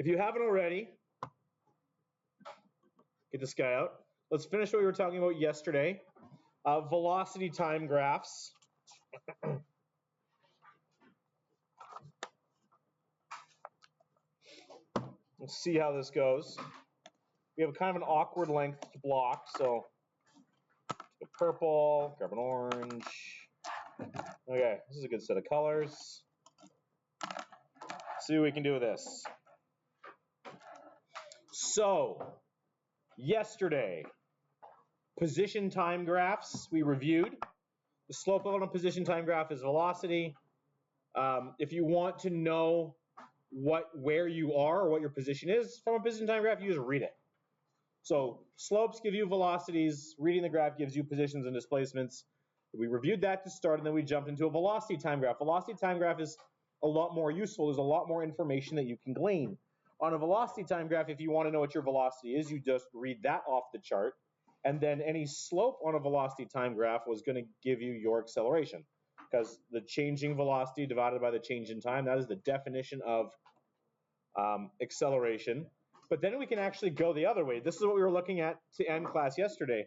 If you haven't already, get this guy out. Let's finish what we were talking about yesterday. Velocity time graphs. Let's see how this goes. We have kind of an awkward length block, so take a purple, grab an orange. Okay, this is a good set of colors. Let's see what we can do with this. So, yesterday, position time graphs we reviewed. The slope of a position time graph is velocity. If you want to know where you are or what your position is from a position time graph, you just read it. So slopes give you velocities, reading the graph gives you positions and displacements. We reviewed that to start, and then we jumped into a velocity time graph. Velocity time graph is a lot more useful. There's a lot more information that you can glean. On a velocity time graph, if you want to know what your velocity is, you just read that off the chart, and then any slope on a velocity time graph was going to give you your acceleration, because the changing velocity divided by the change in time, that is the definition of acceleration. But then we can actually go the other way. This is what we were looking at to end class yesterday.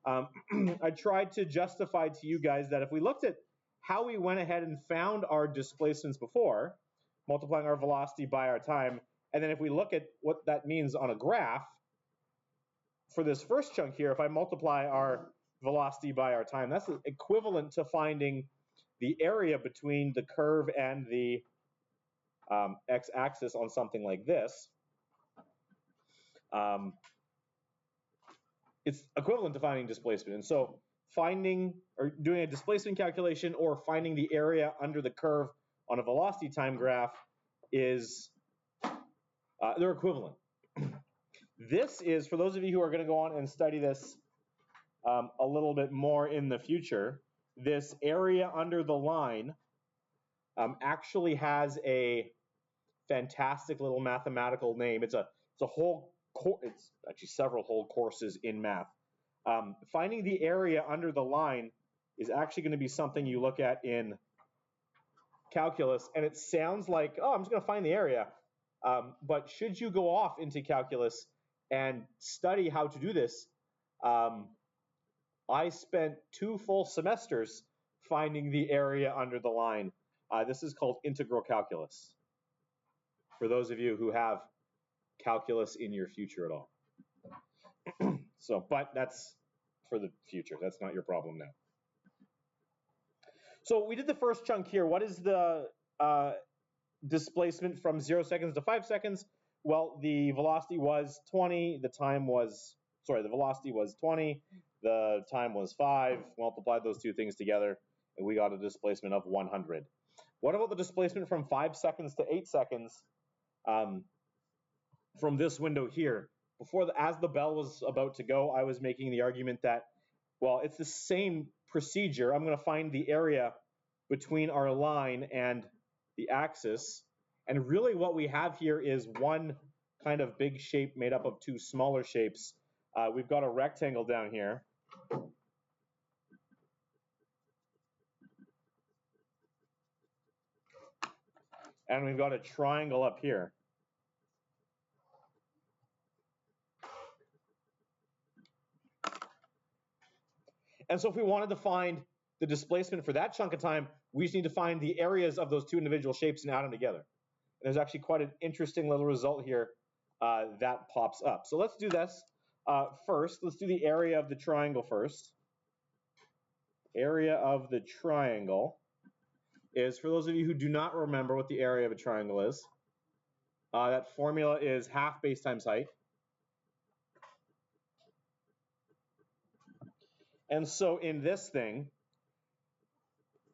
I tried to justify to you guys that if we looked at how we went ahead and found our displacements before, multiplying our velocity by our time, and then if we look at what that means on a graph, for this first chunk here, if I multiply our velocity by our time, that's equivalent to finding the area between the curve and the x-axis on something like this. It's equivalent to finding displacement. And so finding or doing a displacement calculation or finding the area under the curve on a velocity time graph is, they're equivalent. This is, for those of you who are going to go on and study this a little bit more in the future, this area under the line actually has a fantastic little mathematical name. It's actually several whole courses in math. Finding the area under the line is actually going to be something you look at in calculus, and it sounds like, oh, I'm just going to find the area. But should you go off into calculus and study how to do this, I spent 2 full semesters finding the area under the line. This is called integral calculus, for those of you who have calculus in your future at all. So, but that's for the future. That's not your problem now. So we did the first chunk here. What is the displacement from 0 seconds to 5 seconds? Well, the velocity was 20. The velocity was 20. The time was 5. Multiplied those two things together, and we got a displacement of 100. What about the displacement from 5 seconds to 8 seconds? From this window here, as the bell was about to go, I was making the argument that, well, it's the same procedure. I'm going to find the area between our line and the axis, and really what we have here is one kind of big shape made up of 2 smaller shapes. We've got a rectangle down here. And we've got a triangle up here. And so if we wanted to find the displacement for that chunk of time, we just need to find the areas of those 2 individual shapes and add them together. And there's actually quite an interesting little result here that pops up. So let's do this first. Let's do the area of the triangle first. Area of the triangle is, for those of you who do not remember what the area of a triangle is, that formula is half base times height. And so in this thing,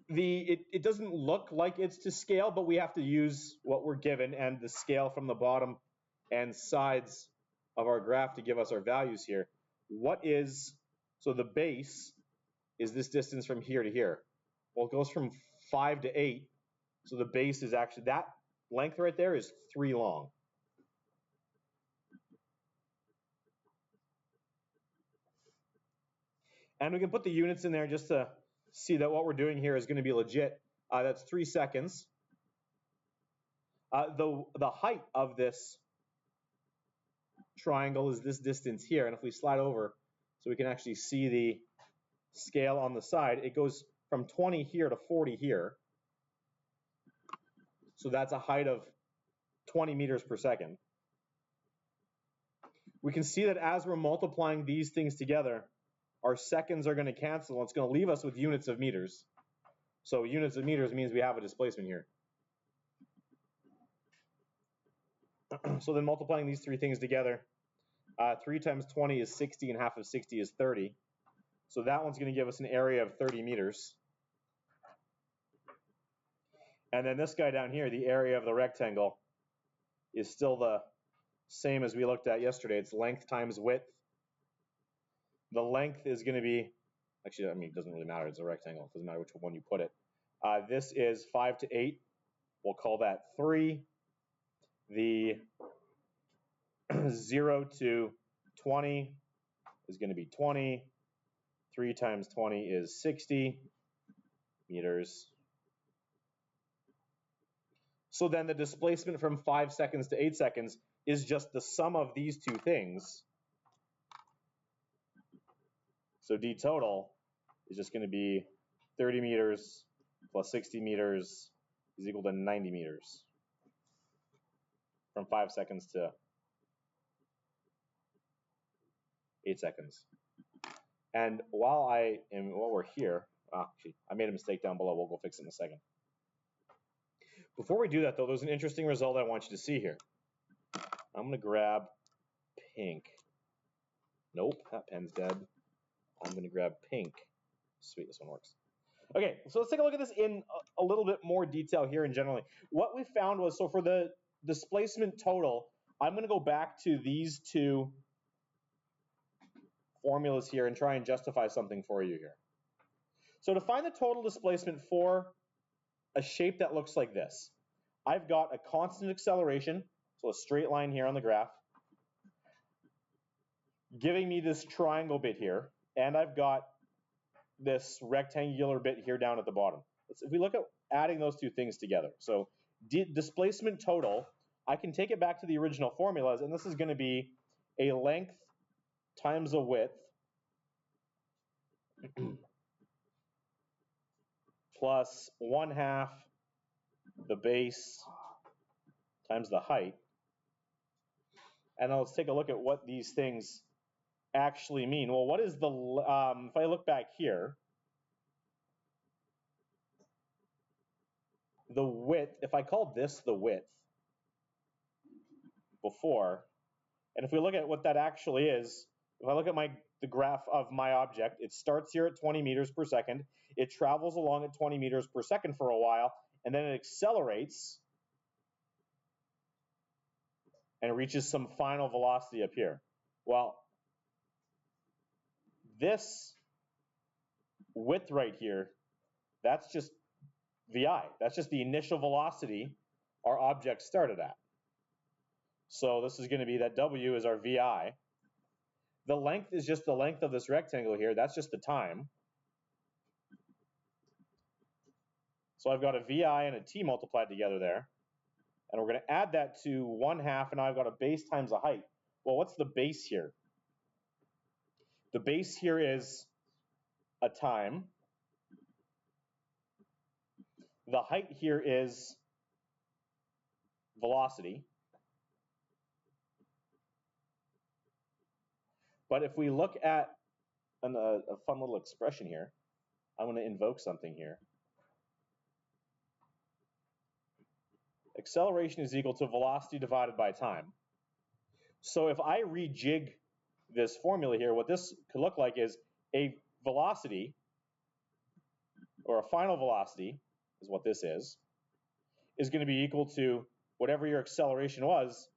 it doesn't look like it's to scale, but we have to use what we're given and the scale from the bottom and sides of our graph to give us our values here. So the base is this distance from here to here. Well, it goes from 5 to 8, so the base is actually, that length right there is 3 long. And we can put the units in there just to see that what we're doing here is going to be legit. That's 3 seconds. The height of this triangle is this distance here. And if we slide over so we can actually see the scale on the side, it goes from 20 here to 40 here. So that's a height of 20 meters per second. We can see that as we're multiplying these things together, our seconds are going to cancel, and it's going to leave us with units of meters. So units of meters means we have a displacement here. So then multiplying these three things together, 3 times 20 is 60, and half of 60 is 30. So that one's going to give us an area of 30 meters. And then this guy down here, the area of the rectangle, is still the same as we looked at yesterday. It's length times width. The length is going to be, actually, I mean, it doesn't really matter. It's a rectangle. It doesn't matter which one you put it. This is 5 to 8. We'll call that 3. The 0 to 20 is going to be 20. 3 times 20 is 60 meters. So then the displacement from 5 seconds to 8 seconds is just the sum of these two things. So D total is just going to be 30 meters plus 60 meters is equal to 90 meters from 5 seconds to 8 seconds. And while we're here, actually, I made a mistake down below. We'll go fix it in a second. Before we do that, though, there's an interesting result I want you to see here. I'm going to grab pink. Nope, that pen's dead. I'm going to grab pink. Sweet, this one works. Okay, so let's take a look at this in a little bit more detail here and generally. What we found was, so for the displacement total, I'm going to go back to these two formulas here and try and justify something for you here. So to find the total displacement for a shape that looks like this, I've got a constant acceleration, so a straight line here on the graph, giving me this triangle bit here, and I've got this rectangular bit here down at the bottom. If we look at adding those two things together, so displacement total, I can take it back to the original formulas, and this is going to be a length times a width plus 1/2 the base times the height. And now let's take a look at what these things actually mean. Well, what is the, if I look back here, the width, if I called this the width before, and if we look at what that actually is, if I look at the graph of my object, it starts here at 20 meters per second, it travels along at 20 meters per second for a while, and then it accelerates and reaches some final velocity up here. Well, this width right here, that's just VI. That's just the initial velocity our object started at. So this is going to be that W is our VI. The length is just the length of this rectangle here. That's just the time. So I've got a VI and a T multiplied together there. And we're going to add that to 1/2, and now I've got a base times a height. Well, what's the base here? The base here is a time. The height here is velocity. But if we look at a fun little expression here, I'm going to invoke something here. Acceleration is equal to velocity divided by time. So if I rejig this formula here, what this could look like is a velocity, or a final velocity, is what this is going to be equal to whatever your acceleration was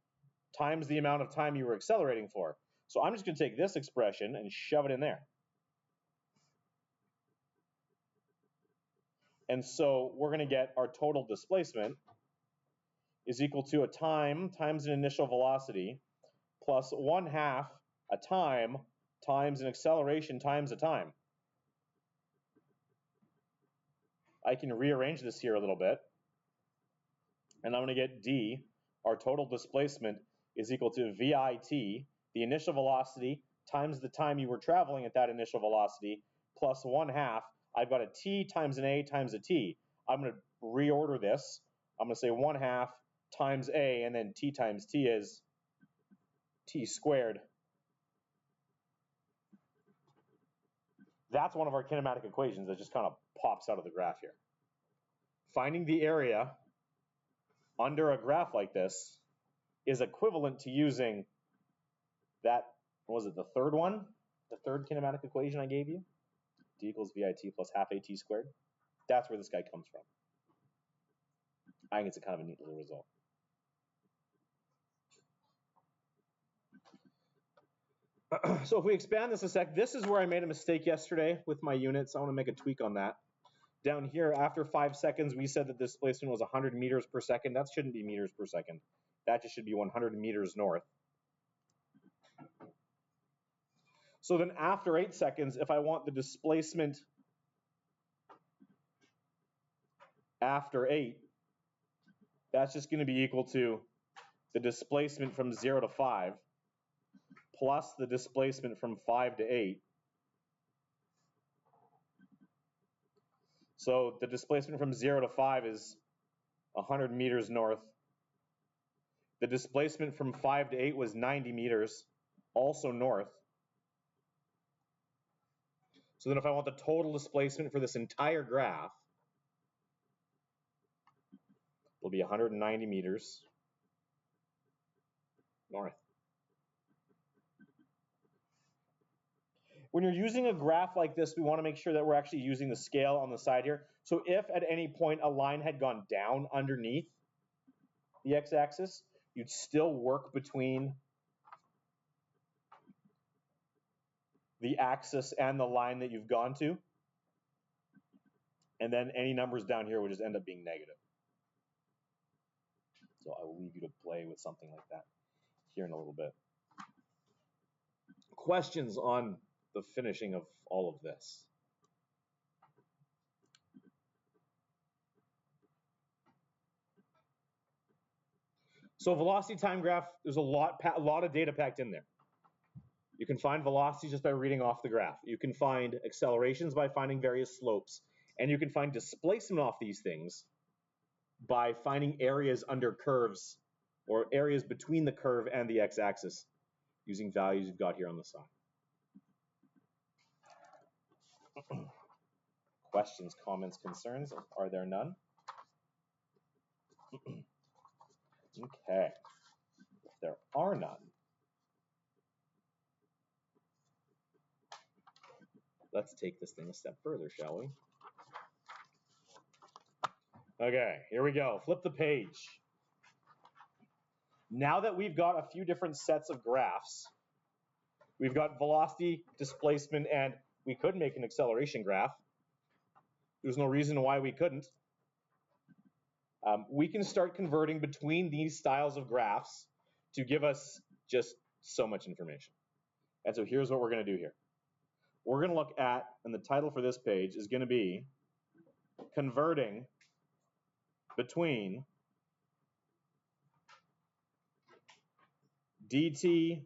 times the amount of time you were accelerating for. So I'm just going to take this expression and shove it in there. And so we're going to get our total displacement is equal to a time times an initial velocity plus 1/2 a time times an acceleration times a time. I can rearrange this here a little bit, and I'm going to get D, our total displacement, is equal to VIT, the initial velocity, times the time you were traveling at that initial velocity, plus 1/2. I've got a t times an a times a t. I'm going to reorder this. I'm going to say 1/2 times a, and then t times t is t squared. That's one of our kinematic equations that just kind of pops out of the graph here. Finding the area under a graph like this is equivalent to using that, what was it, the third one? The third kinematic equation I gave you? D equals VIT plus 1/2 AT squared. That's where this guy comes from. I think it's a kind of a neat little result. So if we expand this a sec, this is where I made a mistake yesterday with my units. I want to make a tweak on that. Down here, after 5 seconds, we said that the displacement was 100 meters per second. That shouldn't be meters per second. That just should be 100 meters north. So then after 8 seconds, if I want the displacement after 8, that's just going to be equal to the displacement from 0 to 5 plus the displacement from 5 to 8. So the displacement from 0 to 5 is 100 meters north. The displacement from 5 to 8 was 90 meters, also north. So then if I want the total displacement for this entire graph, it'll be 190 meters north. When you're using a graph like this, we want to make sure that we're actually using the scale on the side here. So if at any point a line had gone down underneath the x-axis, you'd still work between the axis and the line that you've gone to. And then any numbers down here would just end up being negative. So I will leave you to play with something like that here in a little bit. Questions on the finishing of all of this? So velocity time graph, there's a lot of data packed in there. You can find velocities just by reading off the graph. You can find accelerations by finding various slopes. And you can find displacement off these things by finding areas under curves or areas between the curve and the x-axis using values you've got here on the side. Questions, comments, concerns? Are there none? Okay. If there are none, let's take this thing a step further, shall we? Okay, here we go. Flip the page. Now that we've got a few different sets of graphs, we've got velocity, displacement, and we could make an acceleration graph. There's no reason why we couldn't. We can start converting between these styles of graphs to give us just so much information. And so here's what we're going to do here. We're going to look at, and the title for this page is going to be Converting Between DT,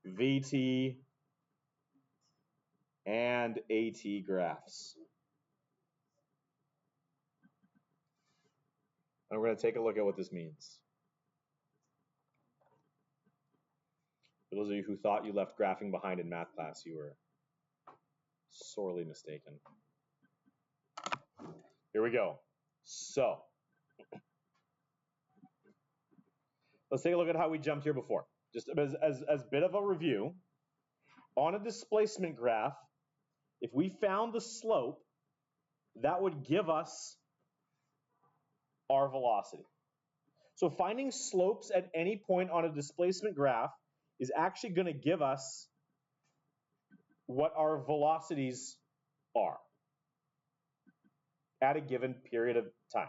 VT, and AT graphs. And we're going to take a look at what this means. For those of you who thought you left graphing behind in math class, you were sorely mistaken. Here we go. So, let's take a look at how we jumped here before. Just as a bit of a review, on a displacement graph, if we found the slope, that would give us our velocity. So finding slopes at any point on a displacement graph is actually going to give us what our velocities are at a given period of time.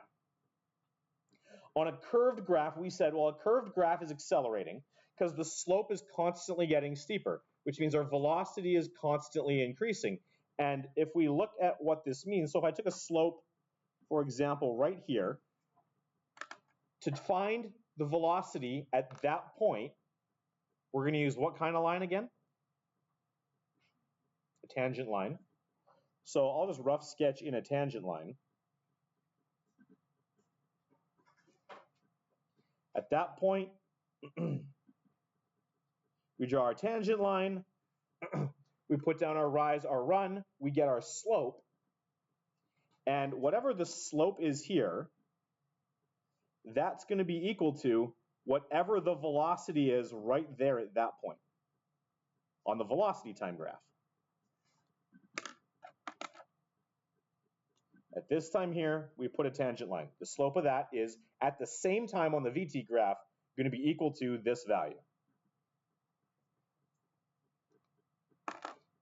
On a curved graph, we said, well, a curved graph is accelerating because the slope is constantly getting steeper, which means our velocity is constantly increasing. And if we look at what this means, so if I took a slope, for example, right here, to find the velocity at that point, we're going to use what kind of line again? A tangent line. So I'll just rough sketch in a tangent line. At that point, we draw our tangent line, we put down our rise, our run, we get our slope, and whatever the slope is here, that's going to be equal to whatever the velocity is right there at that point on the velocity time graph. At this time here, we put a tangent line. The slope of that is, at the same time on the VT graph, going to be equal to this value.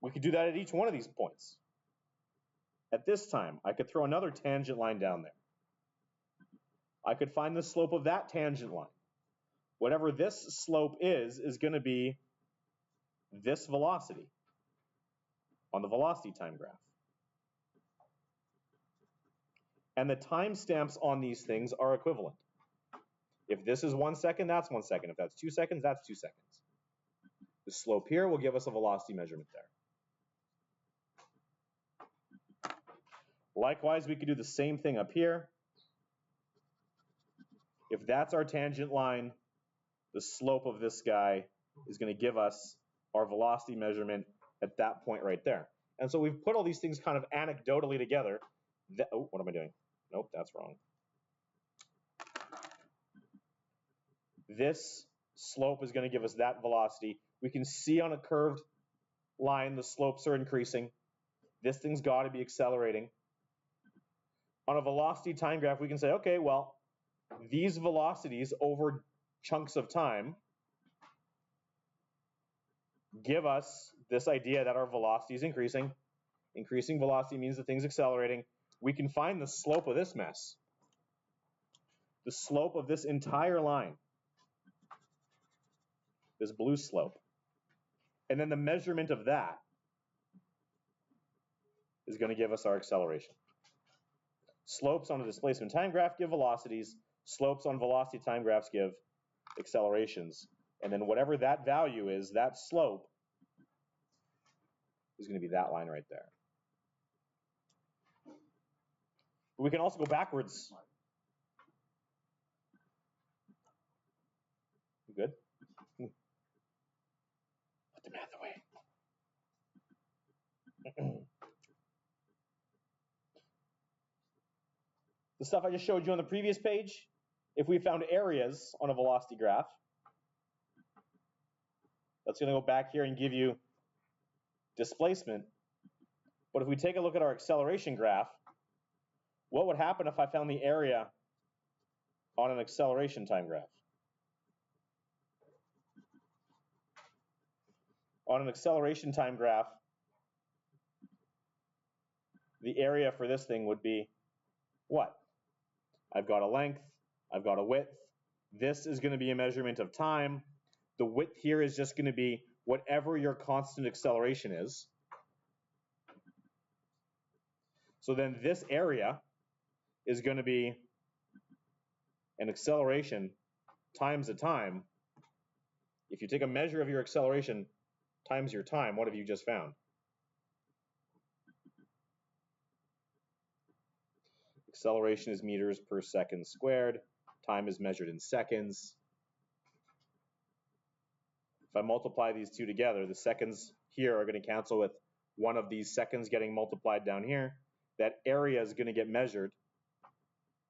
We could do that at each one of these points. At this time, I could throw another tangent line down there. I could find the slope of that tangent line. Whatever this slope is going to be this velocity on the velocity time graph. And the timestamps on these things are equivalent. If this is 1 second, that's 1 second. If that's 2 seconds, that's 2 seconds. The slope here will give us a velocity measurement there. Likewise, we could do the same thing up here. If that's our tangent line, the slope of this guy is going to give us our velocity measurement at that point right there. And so we've put all these things kind of anecdotally together. Oh, what am I doing? Nope, that's wrong. This slope is going to give us that velocity. We can see on a curved line the slopes are increasing. This thing's got to be accelerating. On a velocity time graph, we can say, okay, well, these velocities over chunks of time give us this idea that our velocity is increasing. Increasing velocity means the thing's accelerating. We can find the slope of this mess. The slope of this entire line. This blue slope. And then the measurement of that is going to give us our acceleration. Slopes on a displacement time graph give velocities. Slopes on velocity time graphs give accelerations. And then whatever that value is, that slope is going to be that line right there. But we can also go backwards. You good? Put the math away. The stuff I just showed you on the previous page, if we found areas on a velocity graph, that's going to go back here and give you displacement. But if we take a look at our acceleration graph, what would happen if I found the area on an acceleration time graph? On an acceleration time graph, the area for this thing would be what? I've got a length, I've got a width. This is going to be a measurement of time. The width here is just going to be whatever your constant acceleration is. So then this area is going to be an acceleration times a time. If you take a measure of your acceleration times your time, what have you just found? Acceleration is meters per second squared. Time is measured in seconds. If I multiply these two together, the seconds here are going to cancel with one of these seconds getting multiplied down here. That area is going to get measured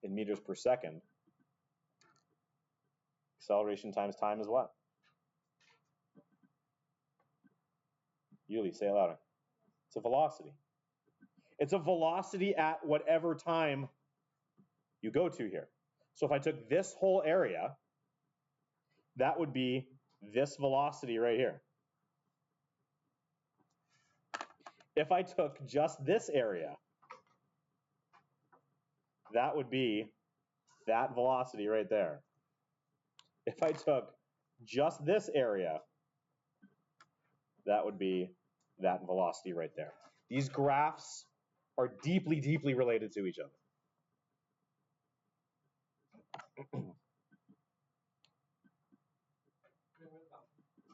in meters per second. Acceleration times time is what? Yuli, say it louder. It's a velocity. It's a velocity at whatever time you go to here. So if I took this whole area, that would be this velocity right here. If I took just this area, that would be that velocity right there. If I took just this area, that would be that velocity right there. These graphs are deeply, deeply related to each other.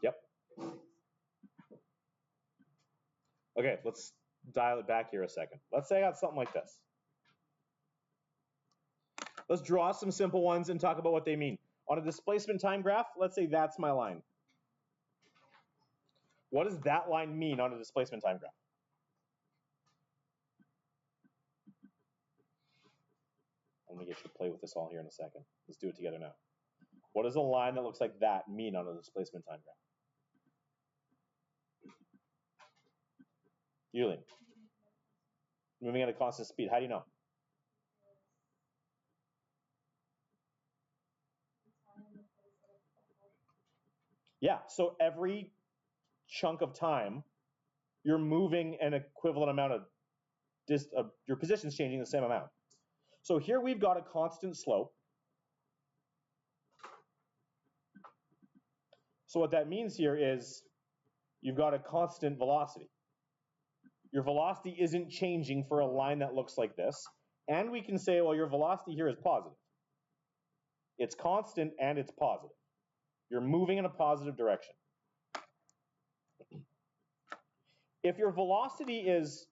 Yep. Okay, let's dial it back here a second. Let's say I got something like this. Let's draw some simple ones and talk about what they mean. On a displacement time graph, let's say that's my line. What does that line mean on a displacement time graph? I'm going to get you to play with this all here in a second. Let's do it together now. What does a line that looks like that mean on a displacement time graph? Yulin. Moving at a constant speed. How do you know? Yeah, so every chunk of time, you're moving an equivalent amount of your position's changing the same amount. So here we've got a constant slope. So what that means here is you've got a constant velocity. Your velocity isn't changing for a line that looks like this. And we can say, well, your velocity here is positive. It's constant and it's positive. You're moving in a positive direction. If your velocity is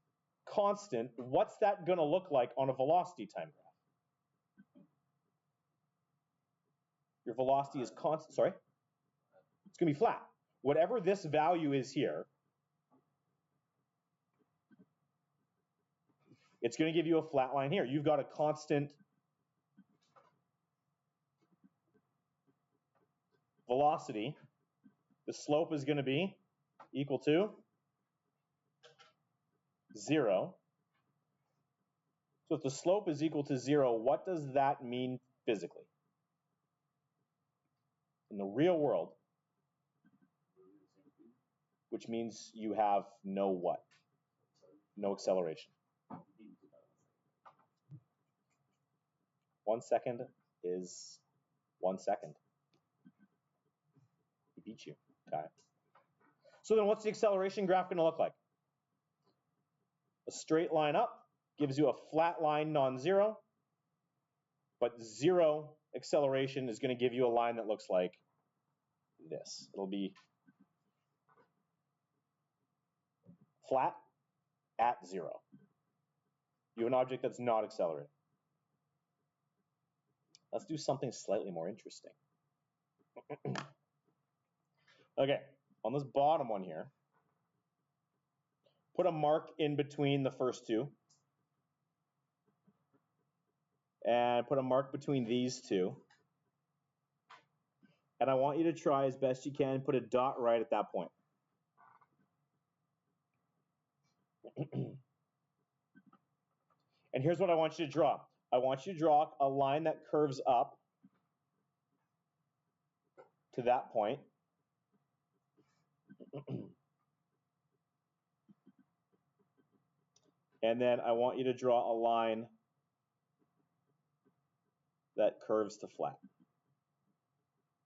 constant, what's that going to look like on a velocity time graph? Your velocity is constant, sorry? It's going to be flat. Whatever this value is here, it's going to give you a flat line here. You've got a constant velocity. The slope is going to be equal to 0. So if the slope is equal to 0, what does that mean physically? In the real world, which means you have no what? No acceleration. 1 second is 1 second. He beat you. Okay. So then what's the acceleration graph going to look like? A straight line up gives you a flat line non-zero, but 0 acceleration is going to give you a line that looks like this. It'll be flat at 0. You have an object that's not accelerating. Let's do something slightly more interesting. Okay, on this bottom one here, put a mark in between the first two. And put a mark between these two. And I want you to try as best you can, put a dot right at that point. And here's what I want you to draw. I want you to draw a line that curves up to that point. And then I want you to draw a line that curves to flat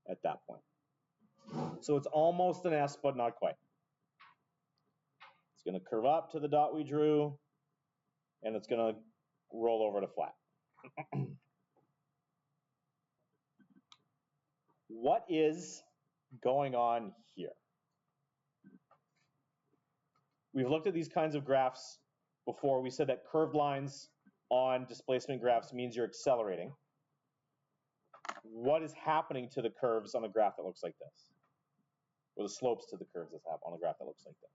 at that point. So it's almost an S, but not quite. It's going to curve up to the dot we drew, and it's going to roll over to flat. What is going on here? We've looked at these kinds of graphs before. We said that curved lines on displacement graphs means you're accelerating. What is happening to the curves on a graph that looks like this? Or the slopes to the curves that have on a graph that looks like this?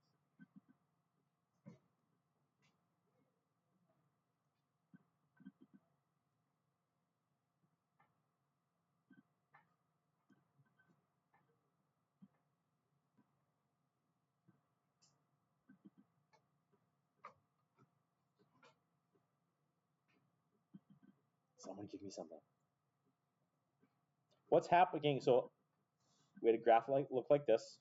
Someone give me something. What's happening? So we had a graph look like this.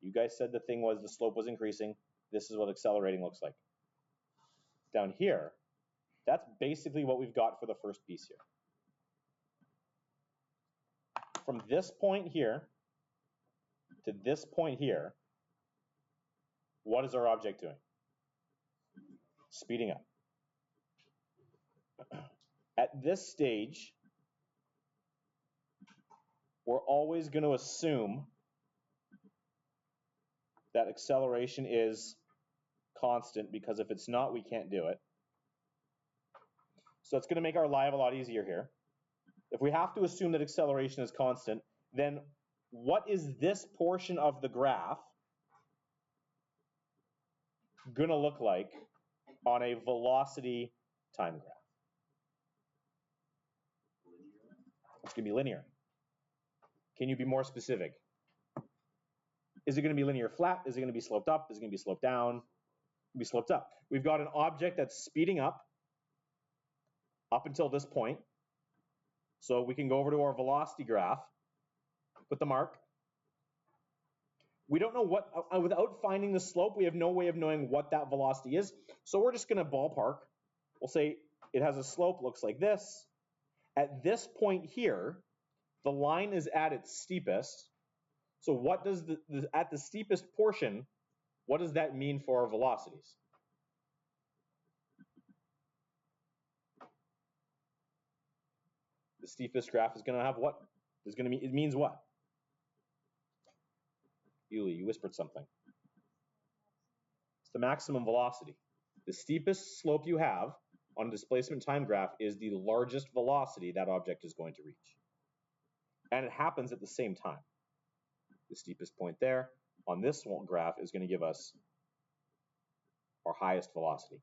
You guys said the thing was the slope was increasing. This is what accelerating looks like. Down here, that's basically what we've got for the first piece here. From this point here to this point here, what is our object doing? Speeding up. At this stage, we're always going to assume that acceleration is constant, because if it's not, we can't do it. So it's going to make our life a lot easier here. If we have to assume that acceleration is constant, then what is this portion of the graph going to look like on a velocity time graph? It's going to be linear. Can you be more specific? Is it going to be linear flat? Is it going to be sloped up? Is it going to be sloped down? Be sloped up. We've got an object that's speeding up until this point. So we can go over to our velocity graph, put the mark. We don't know what, without finding the slope, we have no way of knowing what that velocity is. So we're just going to ballpark. We'll say it has a slope, looks like this. At this point here, the line is at its steepest. So what does at the steepest portion, what does that mean for our velocities? The steepest graph is going to have what? It means what? Yuli, you whispered something. It's the maximum velocity. The steepest slope you have on a displacement time graph is the largest velocity that object is going to reach. And it happens at the same time. The steepest point there on this graph is going to give us our highest velocity.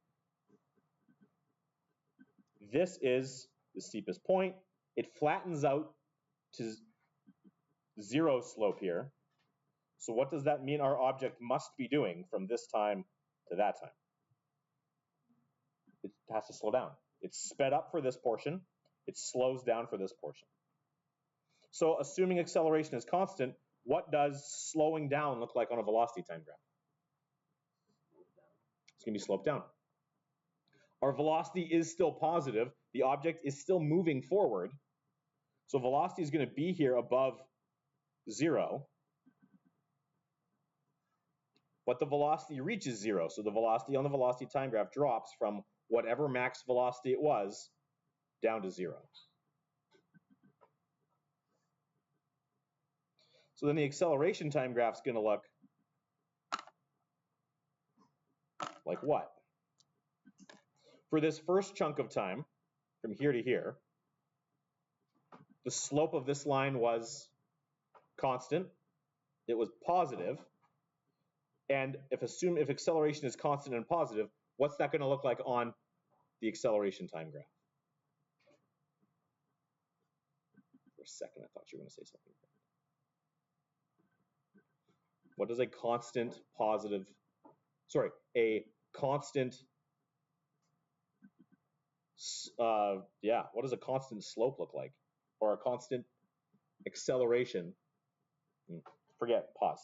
This is the steepest point. It flattens out to zero slope here. So what does that mean our object must be doing from this time to that time? It has to slow down. It's sped up for this portion. It slows down for this portion. So assuming acceleration is constant, what does slowing down look like on a velocity time graph? It's going to be sloped down. Our velocity is still positive. The object is still moving forward. So velocity is going to be here above 0. But the velocity reaches 0. So the velocity on the velocity time graph drops from whatever max velocity it was down to 0. So then the acceleration time graph is going to look like what? For this first chunk of time, from here to here, the slope of this line was constant. It was positive. And if acceleration is constant and positive, what's that going to look like on the acceleration time graph? For a second, I thought you were going to say something. What does a constant positive, a constant, what does a constant slope look like? Or a constant acceleration? Forget, pause.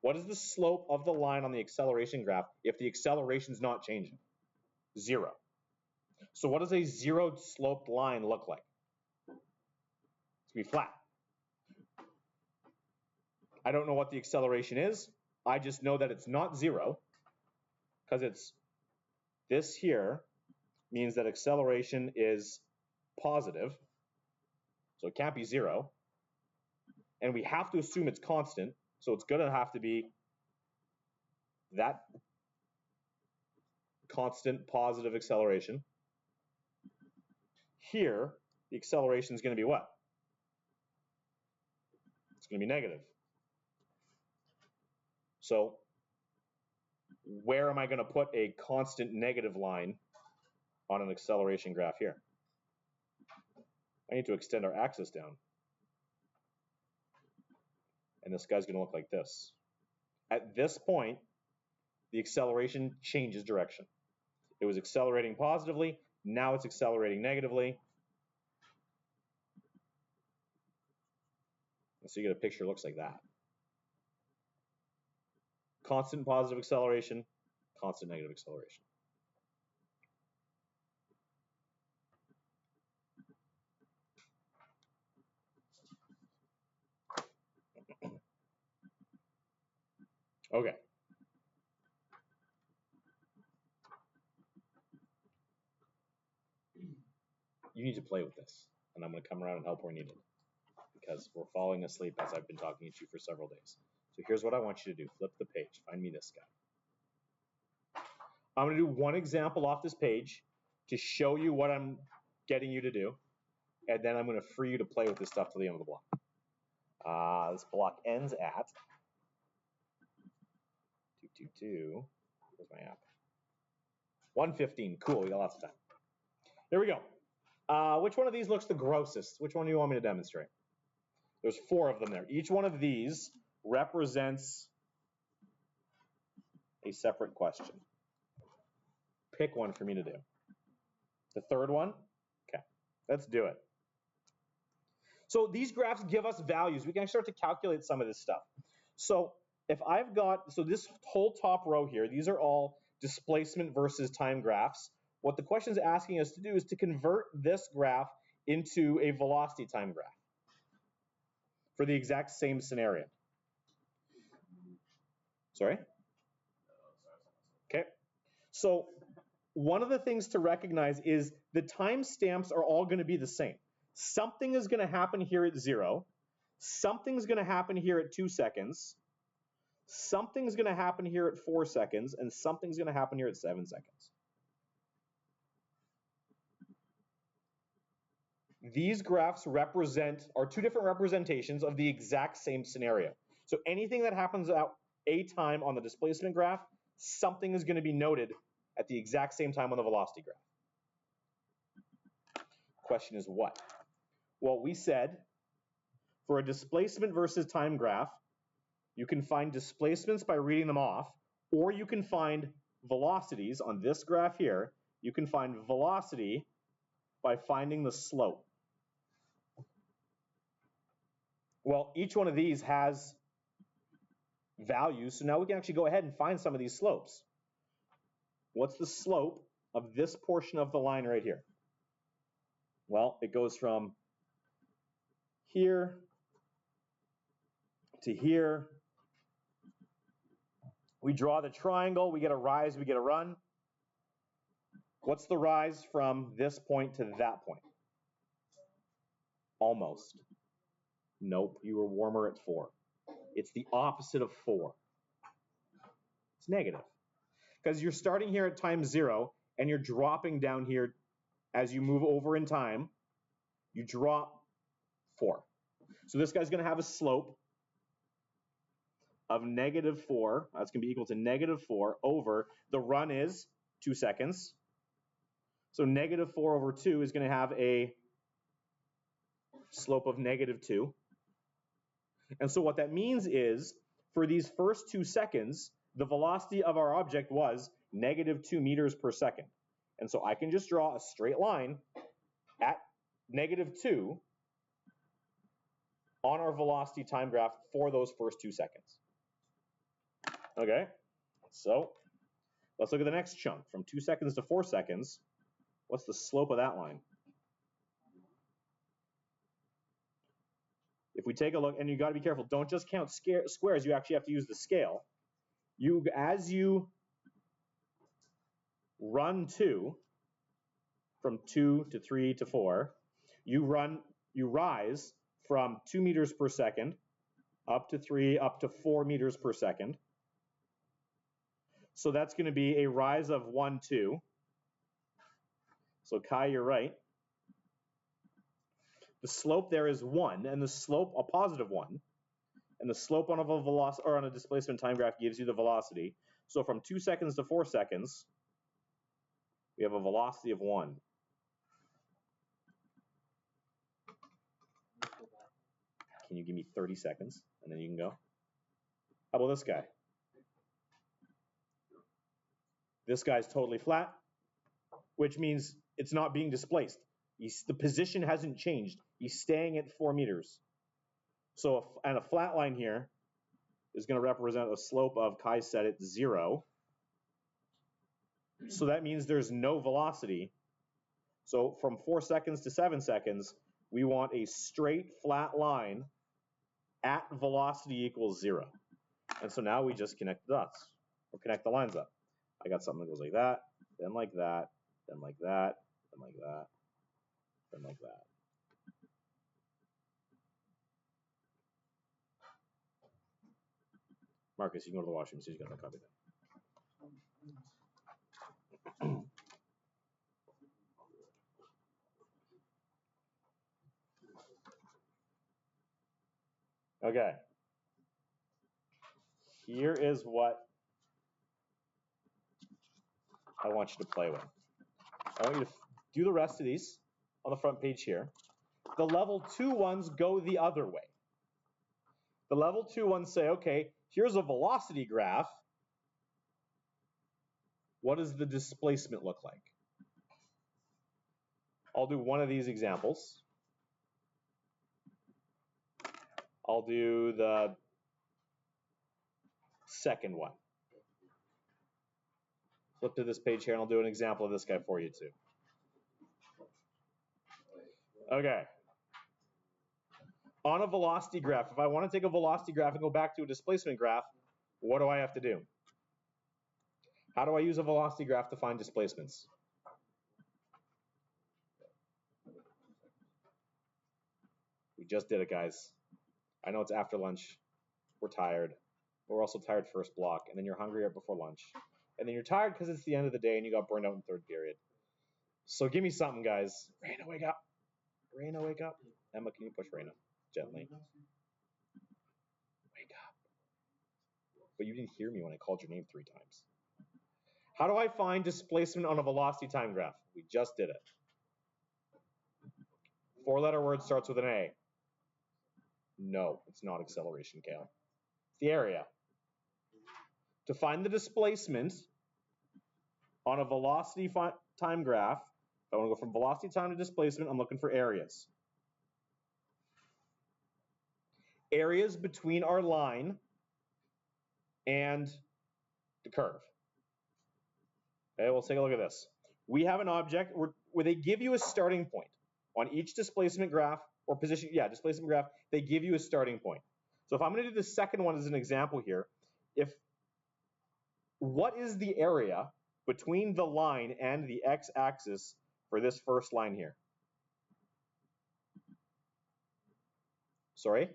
What is the slope of the line on the acceleration graph if the acceleration is not changing? 0. So what does a zero sloped line look like? It's going to be flat. I don't know what the acceleration is. I just know that it's not 0 because it's this here means that acceleration is positive. So it can't be 0. And we have to assume it's constant. So it's going to have to be that constant positive acceleration. Here, the acceleration is going to be what? It's going to be negative. So where am I going to put a constant negative line on an acceleration graph here? I need to extend our axis down. And this guy's going to look like this. At this point, the acceleration changes direction. It was accelerating positively. Now it's accelerating negatively. So you get a picture that looks like that. Constant positive acceleration, constant negative acceleration. Okay. You need to play with this, and I'm going to come around and help where needed, because we're falling asleep as I've been talking to you for several days. So here's what I want you to do. Flip the page. Find me this guy. I'm going to do one example off this page to show you what I'm getting you to do. And then I'm going to free you to play with this stuff till the end of the block. This block ends at 222. Where's my app? 1:15. Cool. We got lots of time. There we go. Which one of these looks the grossest? Which one do you want me to demonstrate? There's 4 of them there. Each one of these represents a separate question. Pick one for me to do. The third one? Okay, let's do it. So these graphs give us values. We can start to calculate some of this stuff. So if I've got, so this whole top row here, these are all displacement versus time graphs. What the question is asking us to do is to convert this graph into a velocity time graph for the exact same scenario. Sorry? Okay. So one of the things to recognize is the timestamps are all going to be the same. Something is going to happen here at 0. Something's going to happen here at 2 seconds. Something's going to happen here at 4 seconds. And something's going to happen here at 7 seconds. These graphs are 2 different representations of the exact same scenario. So anything that happens at a time on the displacement graph, something is going to be noted at the exact same time on the velocity graph. Question is what? Well, we said for a displacement versus time graph, you can find displacements by reading them off, or you can find velocities on this graph here. You can find velocity by finding the slope. Well, each one of these has values, so now we can actually go ahead and find some of these slopes. What's the slope of this portion of the line right here? Well, it goes from here to here. We draw the triangle, we get a rise, we get a run. What's the rise from this point to that point? Almost. Nope, you were warmer at 4. It's the opposite of 4. It's negative. Because you're starting here at time 0, and you're dropping down here as you move over in time. You drop 4. So this guy's going to have a slope of -4. That's going to be equal to -4 over, the run is 2 seconds. So -4 over 2 is going to have a slope of -2. And so what that means is, for these first 2 seconds, the velocity of our object was -2 meters per second. And so I can just draw a straight line at -2 on our velocity time graph for those first 2 seconds. Okay, so let's look at the next chunk. From 2 seconds to 4 seconds, what's the slope of that line? If we take a look, and you got to be careful, don't just count squares, you actually have to use the scale. As you run 2, from 2 to 3 to 4, you rise from 2 meters per second up to 3, up to 4 meters per second. So that's going to be a rise of 1, 2. So Kai, you're right. The slope there is 1, and the slope a positive 1, and the slope on a velocity or on a displacement time graph gives you the velocity. So from 2 seconds to 4 seconds, we have a velocity of 1. Can you give me 30 seconds, and then you can go? How about this guy? This guy's totally flat, which means it's not being displaced. The position hasn't changed. He's staying at 4 meters. So and a flat line here is going to represent a slope of, Kai said it, 0. So that means there's no velocity. So from 4 seconds to 7 seconds, we want a straight flat line at velocity equals 0. And so now we just connect the dots, or connect the lines up. I got something that goes like that, then like that, then like that, then like that, then like that. Marcus, you can go to the washroom, so you got that copy then. Okay. Here is what I want you to play with. I want you to do the rest of these on the front page here. The level 2 ones go the other way. The level 2 ones say, okay, here's a velocity graph. What does the displacement look like? I'll do one of these examples. I'll do the second one. Flip to this page here, and I'll do an example of this guy for you too. Okay. On a velocity graph, if I want to take a velocity graph and go back to a displacement graph, what do I have to do? How do I use a velocity graph to find displacements? We just did it, guys. I know it's after lunch. We're tired. But we're also tired first block, and then you're hungry right before lunch. And then you're tired because it's the end of the day and you got burned out in third period. So give me something, guys. Raina, wake up. Raina, wake up. Emma, can you push Raina gently? Wake up. But you didn't hear me when I called your name 3 times. How do I find displacement on a velocity time graph? We just did it. 4-letter word starts with an A. No, it's not acceleration, Kale. It's the area. To find the displacement on a velocity time graph, if I want to go from velocity time to displacement, I'm looking for areas. Areas between our line and the curve. Okay, we'll take a look at this. We have an object where they give you a starting point. On each displacement graph, or position, displacement graph, they give you a starting point. So if I'm going to do the second one as an example here, what is the area between the line and the x-axis for this first line here? Sorry?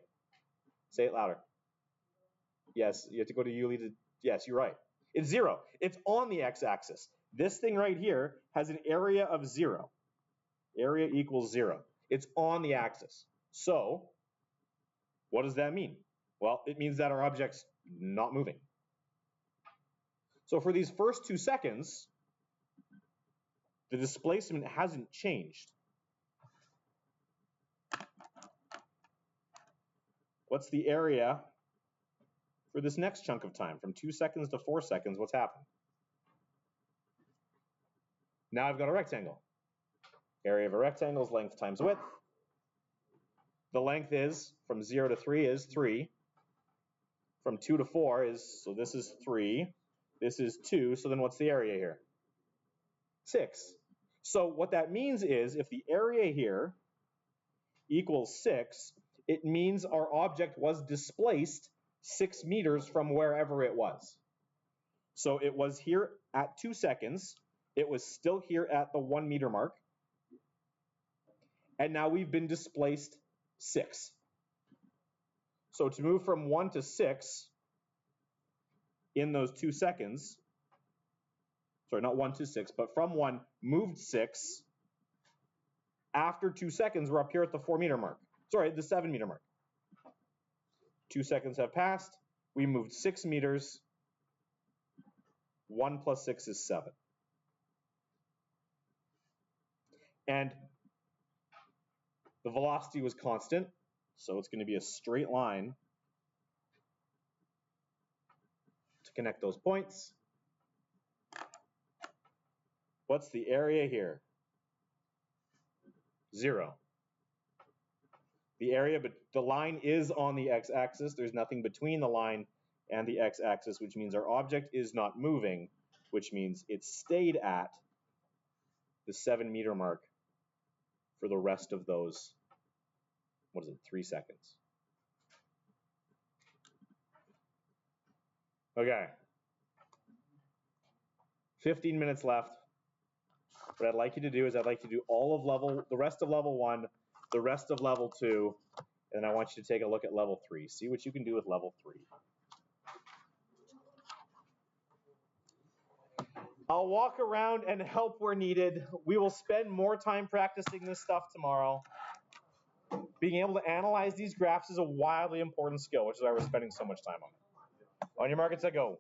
Say it louder. Yes, you have to go to Yuli to, yes, you're right. It's 0. It's on the x-axis. This thing right here has an area of 0. Area equals 0. It's on the axis. So, what does that mean? Well, it means that our object's not moving. So for these first 2 seconds, the displacement hasn't changed. What's the area for this next chunk of time? From 2 seconds to 4 seconds, what's happened? Now I've got a rectangle. Area of a rectangle is length times width. The length is, from 0 to 3 is 3. From 2 to 4 is, so this is 3. This is 2, so then what's the area here? 6. So what that means is if the area here equals 6, it means our object was displaced 6 meters from wherever it was. So it was here at 2 seconds. It was still here at the 1 meter mark. And now we've been displaced 6. So to move from 1 to 6 in those 2 seconds, sorry, not 1 to 6, but from 1 moved 6. After 2 seconds, we're up here at the 4 meter mark. Sorry, the 7 meter mark. 2 seconds have passed. We moved 6 meters. 1 plus 6 is 7. And the velocity was constant, so it's going to be a straight line to connect those points. What's the area here? 0. The area, but the line is on the x-axis. There's nothing between the line and the x-axis, which means our object is not moving, which means it stayed at the 7 meter mark for the rest of those, 3 seconds. Okay. 15 minutes left. What I'd like you to do is I'd like you to do the rest of level 1, the rest of level 2, and I want you to take a look at level 3. See what you can do with level 3. I'll walk around and help where needed. We will spend more time practicing this stuff tomorrow. Being able to analyze these graphs is a wildly important skill, which is why we're spending so much time on it. On your markets, I go.